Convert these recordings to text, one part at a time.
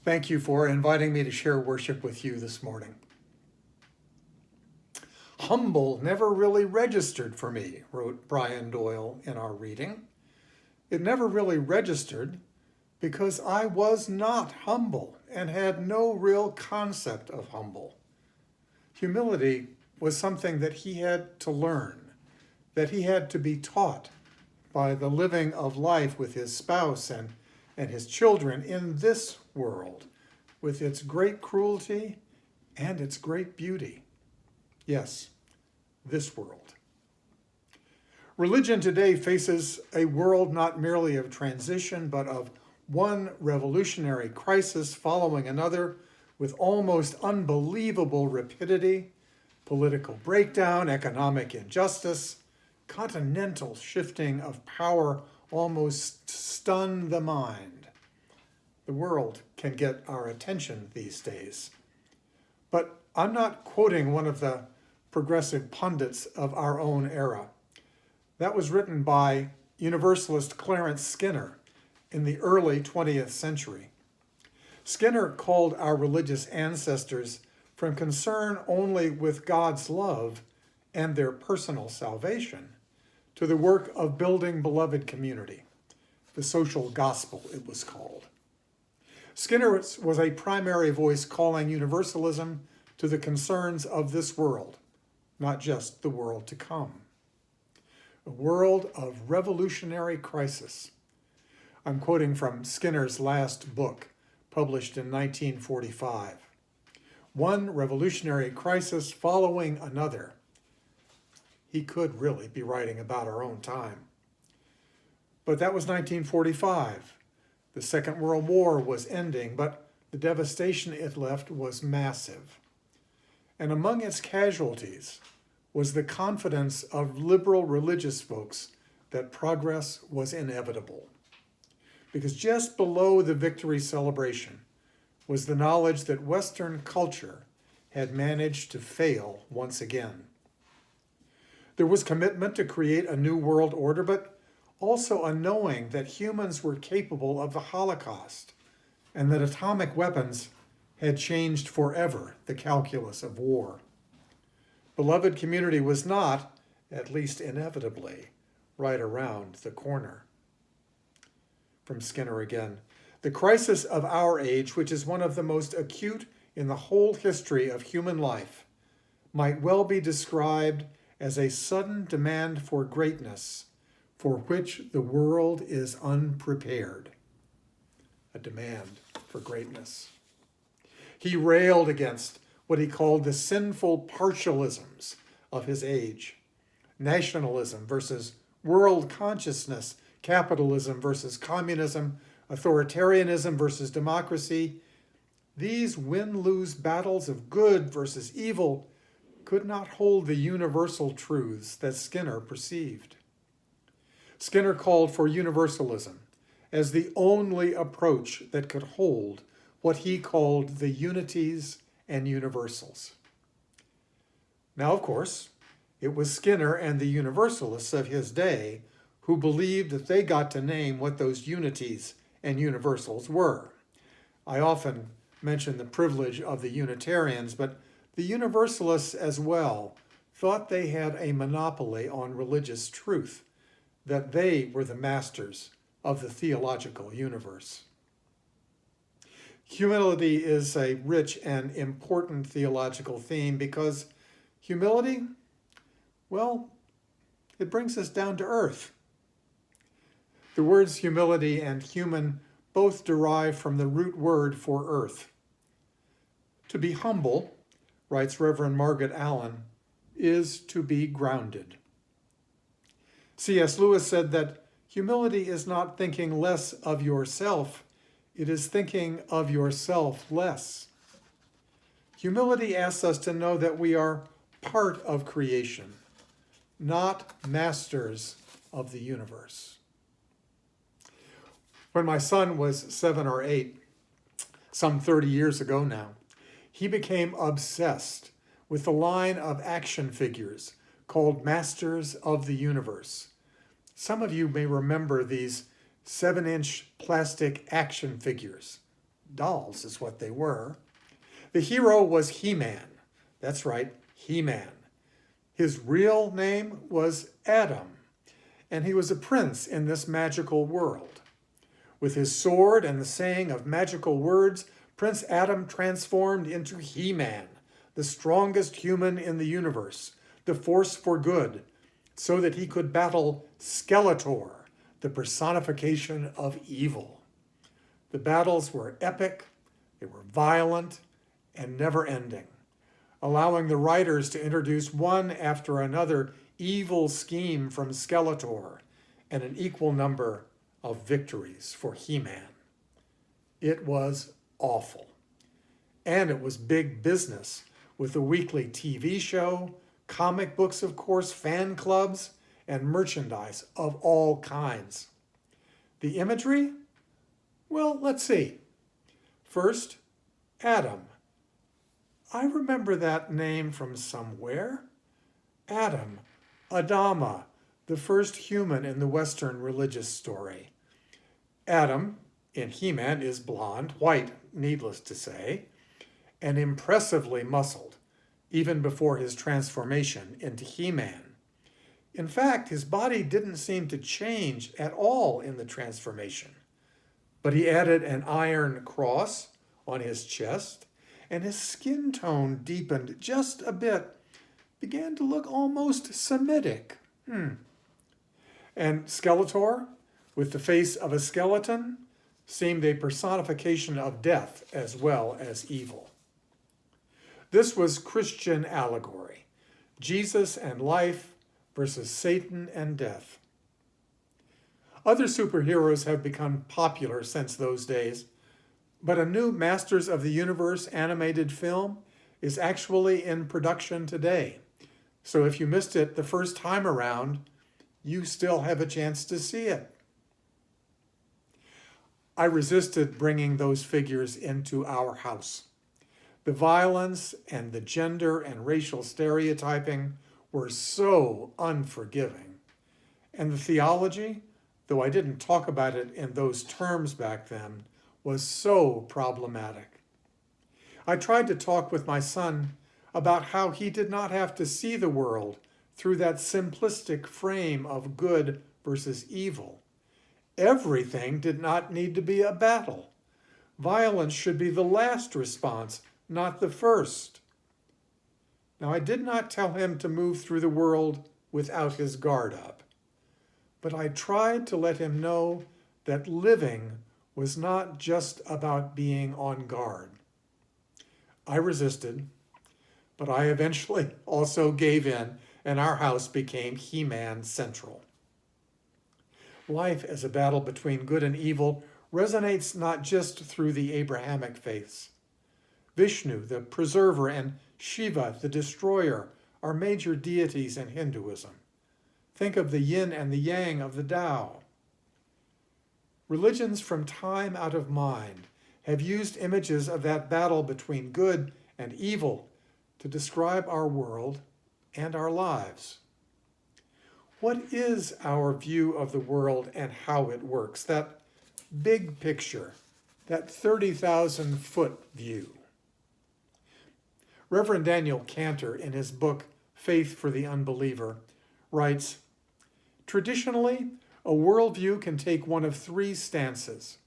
Thank you for inviting me to share worship with you this morning. Humble never really registered for me, wrote Brian Doyle in our reading. It never really registered because I was not humble and had no real concept of humble. Humility was something that he had to learn, that he had to be taught by the living of life with his spouse and his children in this world, with its great cruelty and its great beauty. Yes, this world. Religion today faces a world not merely of transition, but of one revolutionary crisis following another with almost unbelievable rapidity: political breakdown, economic injustice, continental shifting of power almost stun the mind. The world can get our attention these days. But I'm not quoting one of the progressive pundits of our own era. That was written by Universalist Clarence Skinner in the early 20th century. Skinner called our religious ancestors from concern only with God's love and their personal salvation to the work of building beloved community. The social gospel, it was called. Skinner was a primary voice calling universalism to the concerns of this world, not just the world to come. A world of revolutionary crisis. I'm quoting from Skinner's last book, published in 1945. One revolutionary crisis following another. He could really be writing about our own time. But that was 1945. The Second World War was ending, but the devastation it left was massive. And among its casualties was the confidence of liberal religious folks that progress was inevitable. Because just below the victory celebration was the knowledge that Western culture had managed to fail once again. There was commitment to create a new world order, but also a knowing that humans were capable of the Holocaust and that atomic weapons had changed forever the calculus of war. Beloved community was not, at least inevitably, right around the corner. From Skinner again. The crisis of our age, which is one of the most acute in the whole history of human life, might well be described as a sudden demand for greatness for which the world is unprepared. A demand for greatness. He railed against what he called the sinful partialisms of his age: nationalism versus world consciousness, capitalism versus communism, authoritarianism versus democracy. These win-lose battles of good versus evil could not hold the universal truths that Skinner perceived. Skinner called for universalism as the only approach that could hold what he called the unities and universals. Now, of course, it was Skinner and the universalists of his day who believed that they got to name what those unities and universals were. I often mention the privilege of the Unitarians, but the Universalists as well thought they had a monopoly on religious truth, that they were the masters of the theological universe. Humility is a rich and important theological theme because humility, well, it brings us down to earth. The words humility and human both derive from the root word for earth. To be humble, writes Reverend Margaret Allen, is to be grounded. C.S. Lewis said that humility is not thinking less of yourself, it is thinking of yourself less. Humility asks us to know that we are part of creation, not masters of the universe. When my son was 7 or 8, some 30 years ago now, he became obsessed with the line of action figures called Masters of the Universe. Some of you may remember these 7-inch plastic action figures, Dolls is what they were. The hero was He-Man. That's right, He-Man. His real name was Adam, and he was a prince in this magical world. With his sword and the saying of magical words, Prince Adam transformed into He-Man, the strongest human in the universe, the force for good, so that he could battle Skeletor, the personification of evil. The battles were epic, they were violent, and never-ending, allowing the writers to introduce one after another evil scheme from Skeletor and an equal number of victories for He-Man. It was awful. And it was big business with a weekly TV show, comic books, of course, fan clubs, and merchandise of all kinds. The imagery? Well, let's see. First, Adam. I remember that name from somewhere. Adam, Adama, the first human in the Western religious story. Adam, in He-Man, is blonde, white, needless to say, and impressively muscled, even before his transformation into He-Man. In fact, his body didn't seem to change at all in the transformation, but he added an iron cross on his chest, and his skin tone deepened just a bit, began to look almost Semitic. And Skeletor, with the face of a skeleton, seemed a personification of death as well as evil. This was Christian allegory, Jesus and life versus Satan and death. Other superheroes have become popular since those days, but a new Masters of the Universe animated film is actually in production today. So if you missed it the first time around, you still have a chance to see it. I resisted bringing those figures into our house. The violence and the gender and racial stereotyping were so unforgiving. And the theology, though I didn't talk about it in those terms back then, was so problematic. I tried to talk with my son about how he did not have to see the world through that simplistic frame of good versus evil. Everything did not need to be a battle. Violence should be the last response, not the first. Now, I did not tell him to move through the world without his guard up, but I tried to let him know that living was not just about being on guard. I resisted, but I eventually also gave in, and our house became He-Man Central. Life as a battle between good and evil resonates not just through the Abrahamic faiths. Vishnu, the preserver, and Shiva, the destroyer, are major deities in Hinduism. Think of the yin and the yang of the Tao. Religions from time out of mind have used images of that battle between good and evil to describe our world and our lives. What is our view of the world and how it works? That big picture, that 30,000-foot view. Reverend Daniel Cantor, in his book, Faith for the Unbeliever, writes, traditionally, a worldview can take one of three stances.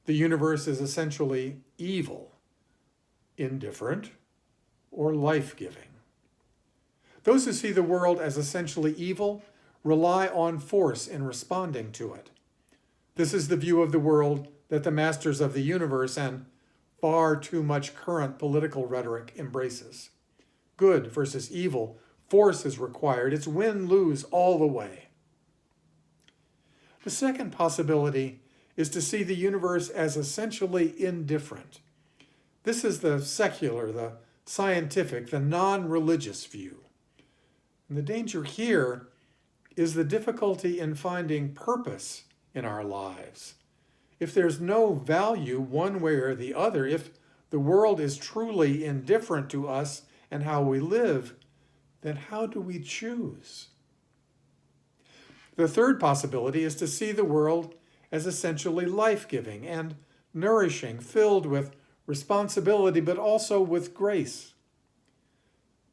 The universe is essentially evil, indifferent, or life-giving. Those who see the world as essentially evil rely on force in responding to it. This is the view of the world that the Masters of the Universe and far too much current political rhetoric embraces. Good versus evil, force is required. It's win-lose all the way. The second possibility is to see the universe as essentially indifferent. This is the secular, the scientific, the non-religious view. And the danger here is the difficulty in finding purpose in our lives. If there's no value one way or the other, if the world is truly indifferent to us and how we live, then how do we choose? The third possibility is to see the world as essentially life-giving and nourishing, filled with responsibility, but also with grace.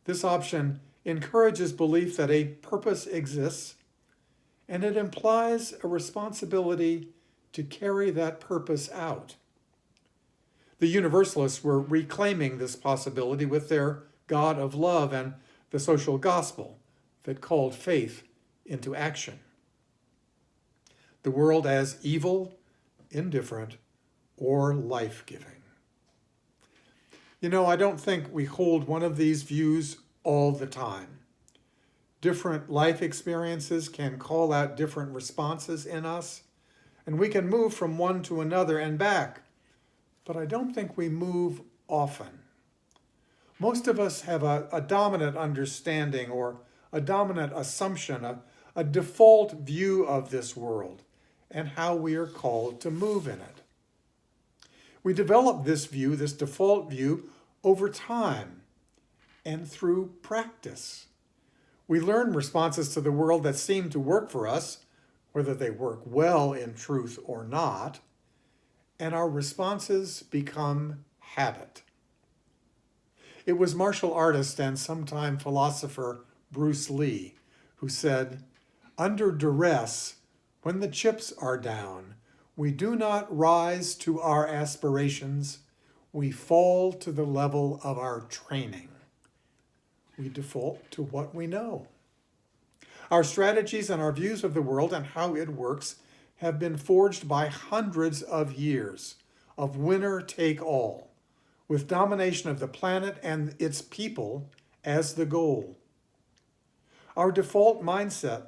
This option encourages belief that a purpose exists, and it implies a responsibility to carry that purpose out. The Universalists were reclaiming this possibility with their God of love and the social gospel that called faith into action. The world as evil, indifferent, or life-giving. I don't think we hold one of these views all the time. Different life experiences can call out different responses in us, and we can move from one to another and back, but I don't think we move often. Most of us have a dominant understanding or a dominant assumption, a default view of this world and how we are called to move in it. We develop this view, this default view, over time and through practice. We learn responses to the world that seem to work for us, whether they work well in truth or not, and our responses become habit. It was martial artist and sometime philosopher Bruce Lee who said, "Under duress, when the chips are down, we do not rise to our aspirations, we fall to the level of our training." We default to what we know. Our strategies and our views of the world and how it works have been forged by hundreds of years of winner take all, with domination of the planet and its people as the goal. Our default mindset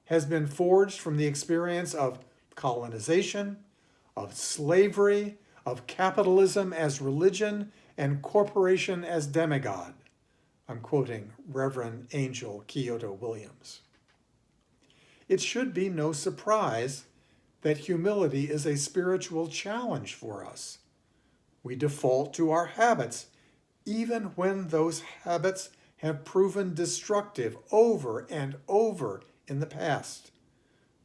has been forged from the experience of colonization, of slavery, of capitalism as religion, and corporation as demigod. I'm quoting Reverend Angel Kyoto Williams. It should be no surprise that humility is a spiritual challenge for us. We default to our habits, even when those habits have proven destructive over and over in the past.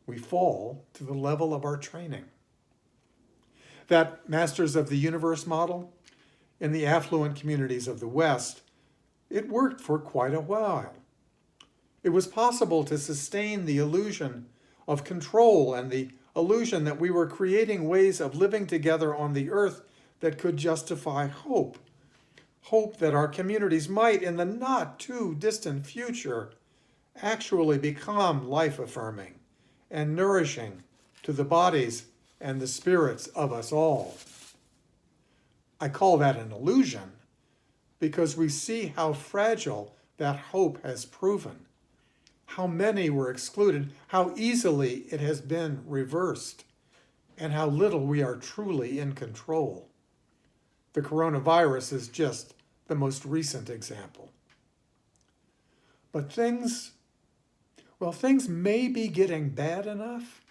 We fall to the level of our training. That Masters of the Universe model in the affluent communities of the West, it worked for quite a while. It was possible to sustain the illusion of control and the illusion that we were creating ways of living together on the earth that could justify hope. Hope that our communities might, in the not too distant future, actually become life-affirming and nourishing to the bodies and the spirits of us all. I call that an illusion because we see how fragile that hope has proven, how many were excluded, how easily it has been reversed, and how little we are truly in control. The coronavirus is just the most recent example. But things may be getting bad enough,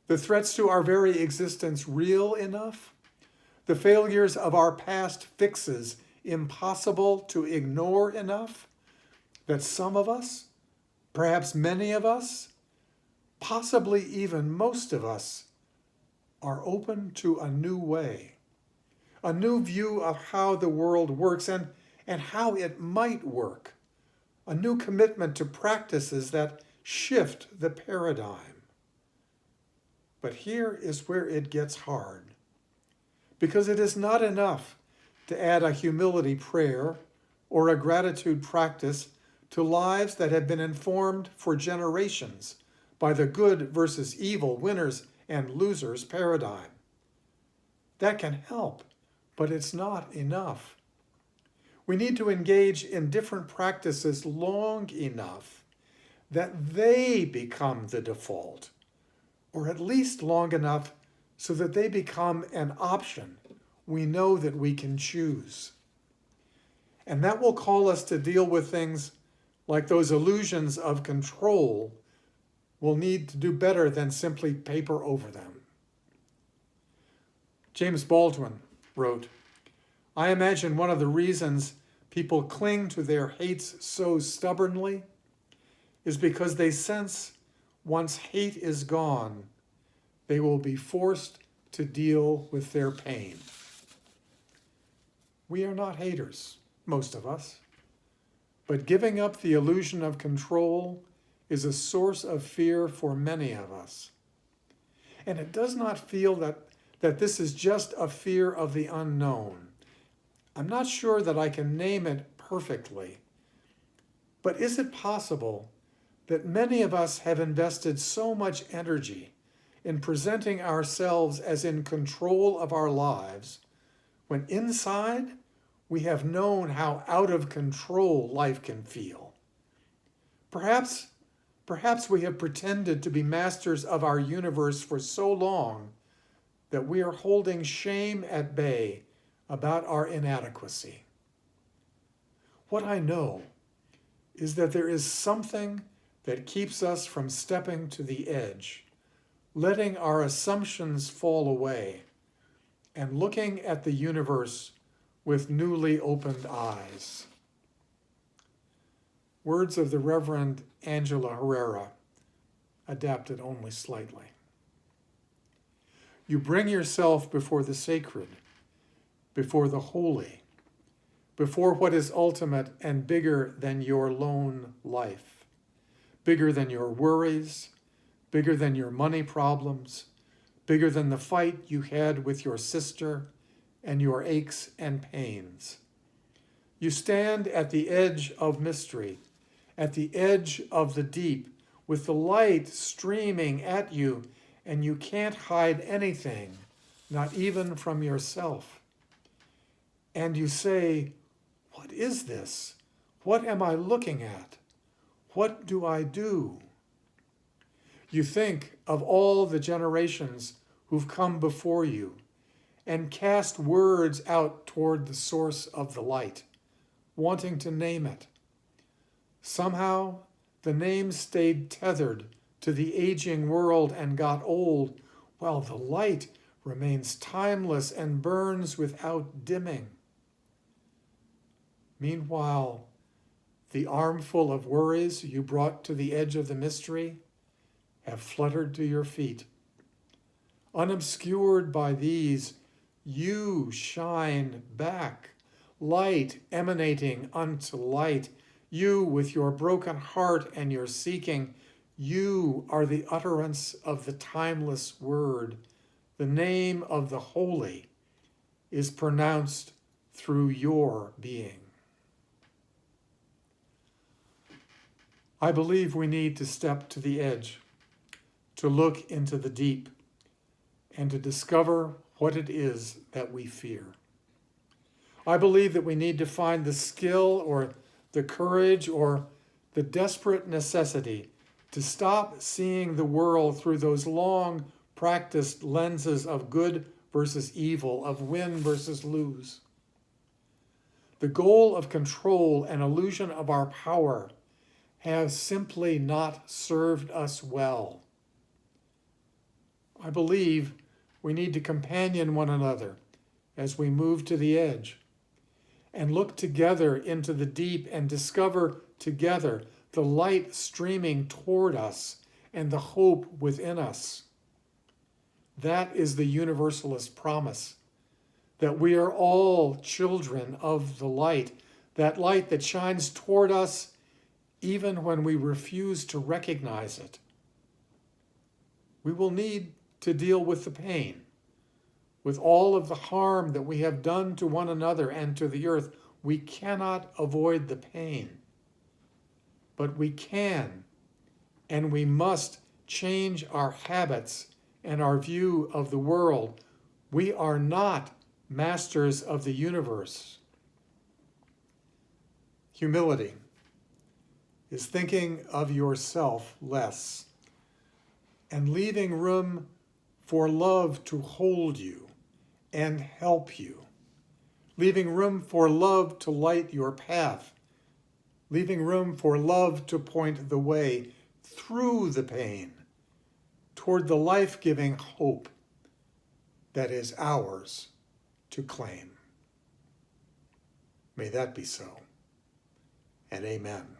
the threats to our very existence real enough, the failures of our past fixes impossible to ignore enough, that some of us, perhaps many of us, possibly even most of us, are open to a new way, a new view of how the world works and how it might work, a new commitment to practices that shift the paradigm. But here is where it gets hard, because it is not enough to add a humility prayer or a gratitude practice to lives that have been informed for generations by the good versus evil, winners and losers paradigm. That can help, but it's not enough. We need to engage in different practices long enough that they become the default, or at least long enough so that they become an option we know that we can choose. And that will call us to deal with things like those illusions of control. We'll need to do better than simply paper over them. James Baldwin wrote, "I imagine one of the reasons people cling to their hates so stubbornly is because they sense once hate is gone, they will be forced to deal with their pain. We are not haters, most of us, but giving up the illusion of control is a source of fear for many of us. And it does not feel that this is just a fear of the unknown. I'm not sure that I can name it perfectly, but is it possible that many of us have invested so much energy in presenting ourselves as in control of our lives, when inside we have known how out of control life can feel? Perhaps we have pretended to be masters of our universe for so long that we are holding shame at bay about our inadequacy. What I know is that there is something that keeps us from stepping to the edge, letting our assumptions fall away, and looking at the universe with newly opened eyes. Words of the Reverend Angela Herrera, adapted only slightly. You bring yourself before the sacred, before the holy, before what is ultimate and bigger than your lone life, bigger than your worries, bigger than your money problems, bigger than the fight you had with your sister and your aches and pains. You stand at the edge of mystery, at the edge of the deep, with the light streaming at you, and you can't hide anything, not even from yourself. And you say, what is this? What am I looking at? What do I do? You think of all the generations who've come before you and cast words out toward the source of the light, wanting to name it. Somehow, the name stayed tethered to the aging world and got old, while the light remains timeless and burns without dimming. Meanwhile, the armful of worries you brought to the edge of the mystery have fluttered to your feet. Unobscured by these, you shine back, light emanating unto light. You, with your broken heart and your seeking, you are the utterance of the timeless word. The name of the holy is pronounced through your being. I believe we need to step to the edge, to look into the deep, and to discover what it is that we fear. I believe that we need to find the skill or the courage or the desperate necessity to stop seeing the world through those long practiced lenses of good versus evil, of win versus lose. The goal of control and illusion of our power has simply not served us well. I believe we need to companion one another as we move to the edge and look together into the deep and discover together the light streaming toward us and the hope within us. That is the Universalist promise, that we are all children of the light, that light that shines toward us even when we refuse to recognize it. We will need to deal with the pain, with all of the harm that we have done to one another and to the earth. We cannot avoid the pain, but we can and we must change our habits and our view of the world. We are not masters of the universe. Humility is thinking of yourself less and leaving room for love to hold you and help you, leaving room for love to light your path, leaving room for love to point the way through the pain toward the life-giving hope that is ours to claim. May that be so, and amen.